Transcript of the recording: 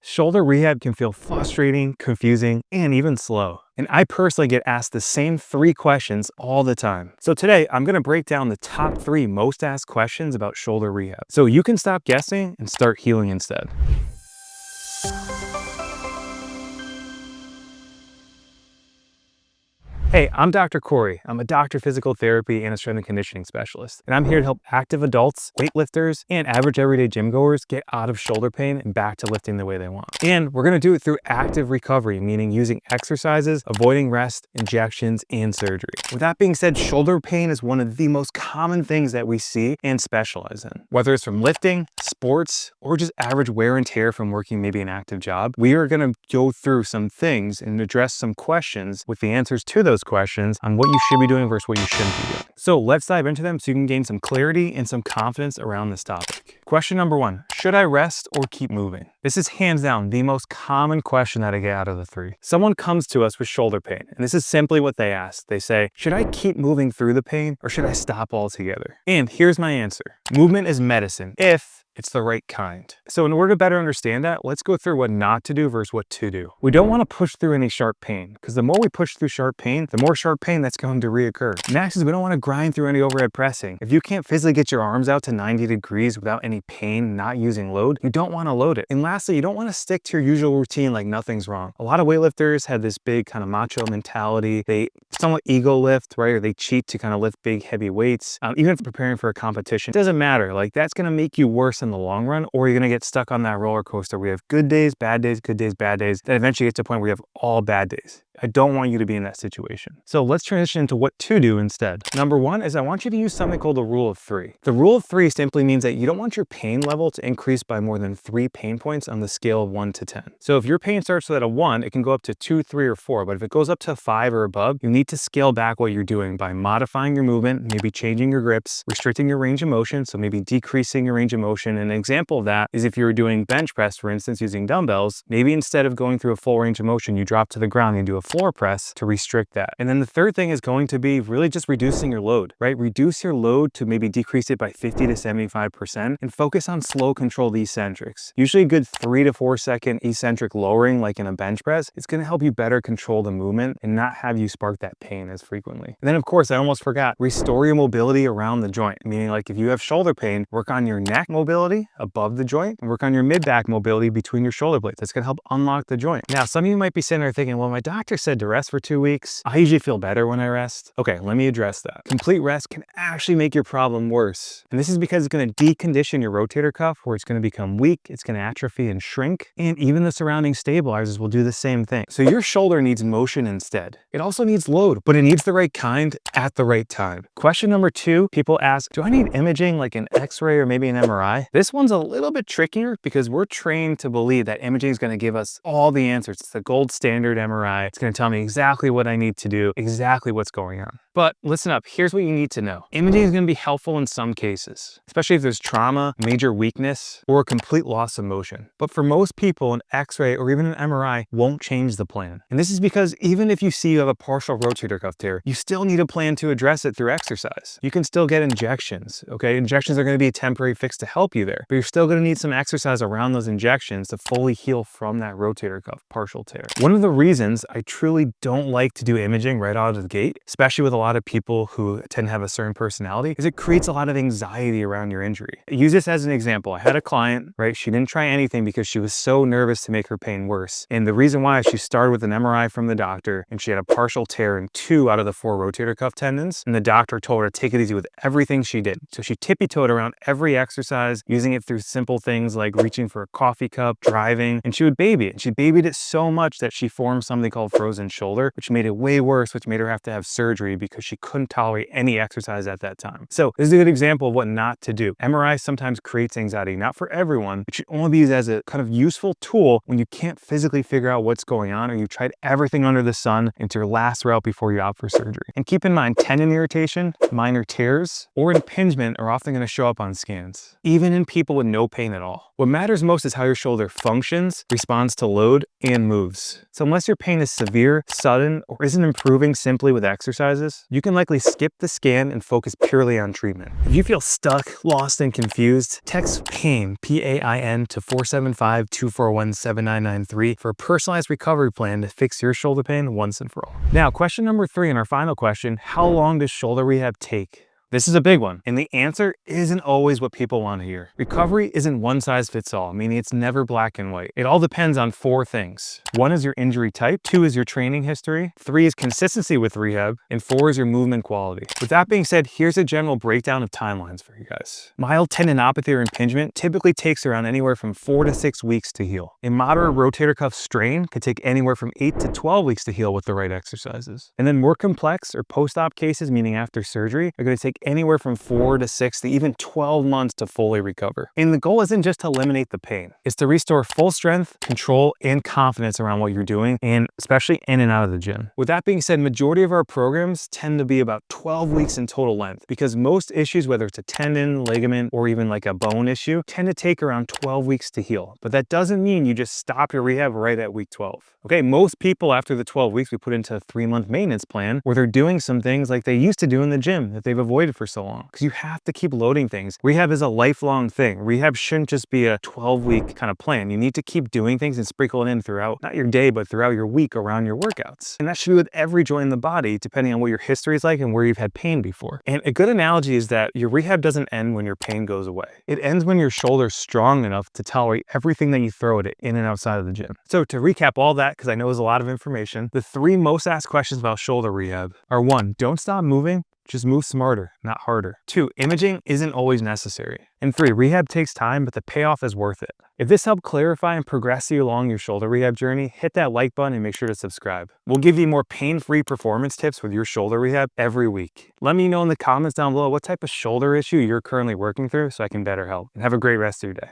Shoulder rehab can feel frustrating, confusing, and even slow. And I personally get asked the same 3 questions all the time. So today, I'm gonna break down the top 3 most asked questions about shoulder rehab, so you can stop guessing and start healing instead. Hey, I'm Dr. Corey. I'm a doctor of physical therapy and a strength and conditioning specialist. And I'm here to help active adults, weightlifters, and average everyday gym goers get out of shoulder pain and back to lifting the way they want. And we're gonna do it through active recovery, meaning using exercises, avoiding rest, injections, and surgery. With that being said, shoulder pain is one of the most common things that we see and specialize in. Whether it's from lifting, sports, or just average wear and tear from working maybe an active job, we are gonna go through some things and address some questions with the answers to those questions on what you should be doing versus what you shouldn't be doing. So let's dive into them so you can gain some clarity and some confidence around this topic. Question number 1, should I rest or keep moving? This is hands down the most common question that I get out of the 3. Someone comes to us with shoulder pain, and this is simply what they ask. They say, should I keep moving through the pain or should I stop altogether? And here's my answer. Movement is medicine if it's the right kind. So in order to better understand that, let's go through what not to do versus what to do. We don't want to push through any sharp pain, because the more we push through sharp pain, the more sharp pain that's going to reoccur. Next is we don't want to grind through any overhead pressing. If you can't physically get your arms out to 90 degrees without any pain, not using load, you don't want to load it. And lastly, you don't want to stick to your usual routine like nothing's wrong. A lot of weightlifters have this big kind of macho mentality. They somewhat ego lift, right? Or they cheat to kind of lift big, heavy weights. Even if preparing for a competition, it doesn't matter. Like that's going to make you worse in the long run, or you're going to get stuck on that roller coaster. We have good days, bad days, good days, bad days, that eventually gets to a point where you have all bad days. I don't want you to be in that situation. So let's transition into what to do instead. Number 1 is I want you to use something called the rule of 3. The rule of 3 simply means that you don't want your pain level to increase by more than 3 pain points on the scale of 1 to 10. So if your pain starts at a 1, it can go up to 2, 3, or 4. But if it goes up to 5 or above, you need to scale back what you're doing by modifying your movement, maybe changing your grips, restricting your range of motion, so maybe decreasing your range of motion. An example of that is if you were doing bench press, for instance, using dumbbells, maybe instead of going through a full range of motion, you drop to the ground and do a floor press to restrict that. And then the third thing is going to be really just reducing your load, right? Reduce your load to maybe decrease it by 50 to 75% and focus on slow controlled eccentrics. Usually a good 3 to 4 second eccentric lowering, like in a bench press, it's going to help you better control the movement and not have you spark that pain as frequently. And then of course, I almost forgot, restore your mobility around the joint, meaning like if you have shoulder pain, work on your neck mobility above the joint and work on your mid-back mobility between your shoulder blades. That's going to help unlock the joint. Now, some of you might be sitting there thinking, well, my doctor said to rest for 2 weeks. I usually feel better when I rest. Okay, let me address that. Complete rest can actually make your problem worse. And this is because it's going to decondition your rotator cuff, where it's going to become weak, it's going to atrophy and shrink, and even the surrounding stabilizers will do the same thing. So your shoulder needs motion instead. It also needs load, but it needs the right kind at the right time. Question number 2, people ask, do I need imaging like an X-ray or maybe an MRI? This one's a little bit trickier because we're trained to believe that imaging is going to give us all the answers. It's the gold standard MRI. It's going to tell me exactly what I need to do, exactly what's going on. But listen up, here's what you need to know. Imaging is going to be helpful in some cases, especially if there's trauma, major weakness, or a complete loss of motion. But for most people, an X-ray or even an MRI won't change the plan. And this is because even if you see you have a partial rotator cuff tear, you still need a plan to address it through exercise. You can still get injections, okay? Injections are going to be a temporary fix to help you there, but you're still going to need some exercise around those injections to fully heal from that rotator cuff partial tear. One of the reasons I truly don't like to do imaging right out of the gate, especially with a lot of people who tend to have a certain personality, is it creates a lot of anxiety around your injury. Use this as an example. I had a client, right? She didn't try anything because she was so nervous to make her pain worse. And the reason why is she started with an MRI from the doctor and she had a partial tear in 2 out of the 4 rotator cuff tendons. And the doctor told her to take it easy with everything she did. So she tippy-toed around every exercise, using it through simple things like reaching for a coffee cup, driving, and she would baby it. And she babied it so much that she formed something called frozen shoulder, which made it way worse, which made her have to have surgery because she couldn't tolerate any exercise at that time. So this is a good example of what not to do. MRI sometimes creates anxiety, not for everyone. It should only be used as a kind of useful tool when you can't physically figure out what's going on, or you tried everything under the sun into your last route before you opt for surgery. And keep in mind, tendon irritation, minor tears, or impingement are often going to show up on scans, even in people with no pain at all. What matters most is how your shoulder functions, responds to load, and moves. So unless your pain is severe, sudden, or isn't improving simply with exercises, You can likely skip the scan and focus purely on treatment. If you feel stuck, lost, and confused, text PAIN, PAIN, to 475-241-7993 for a personalized recovery plan to fix your shoulder pain once and for all. Now, question number 3 and our final question: how long does shoulder rehab take? This is a big one, and the answer isn't always what people want to hear. Recovery isn't one size fits all, meaning it's never black and white. It all depends on 4 things. 1 is your injury type, 2 is your training history, 3 is consistency with rehab, and 4 is your movement quality. With that being said, here's a general breakdown of timelines for you guys. Mild tendinopathy or impingement typically takes around anywhere from 4 to 6 weeks to heal. A moderate rotator cuff strain could take anywhere from 8 to 12 weeks to heal with the right exercises. And then more complex or post-op cases, meaning after surgery, are going to take anywhere from 4 to 6 to even 12 months to fully recover. And the goal isn't just to eliminate the pain, it's to restore full strength, control, and confidence around what you're doing, and especially in and out of the gym. With that being said, majority of our programs tend to be about 12 weeks in total length, because most issues, whether it's a tendon, ligament, or even like a bone issue, tend to take around 12 weeks to heal. But that doesn't mean you just stop your rehab right at week 12. Okay, most people after the 12 weeks, we put into a 3-month maintenance plan where they're doing some things like they used to do in the gym that they've avoided for so long, because you have to keep loading things. Rehab is a lifelong thing. Rehab shouldn't just be a 12-week kind of plan. You need to keep doing things and sprinkle it in throughout, not your day, but throughout your week around your workouts. And that should be with every joint in the body, depending on what your history is like and where you've had pain before. And a good analogy is that your rehab doesn't end when your pain goes away. It ends when your shoulder's strong enough to tolerate everything that you throw at it in and outside of the gym. So to recap all that, because I know it's a lot of information, the 3 most asked questions about shoulder rehab are: 1, don't stop moving, just move smarter, not harder. 2, imaging isn't always necessary. And 3, rehab takes time, but the payoff is worth it. If this helped clarify and progress you along your shoulder rehab journey, hit that like button and make sure to subscribe. We'll give you more pain-free performance tips with your shoulder rehab every week. Let me know in the comments down below what type of shoulder issue you're currently working through so I can better help. And have a great rest of your day.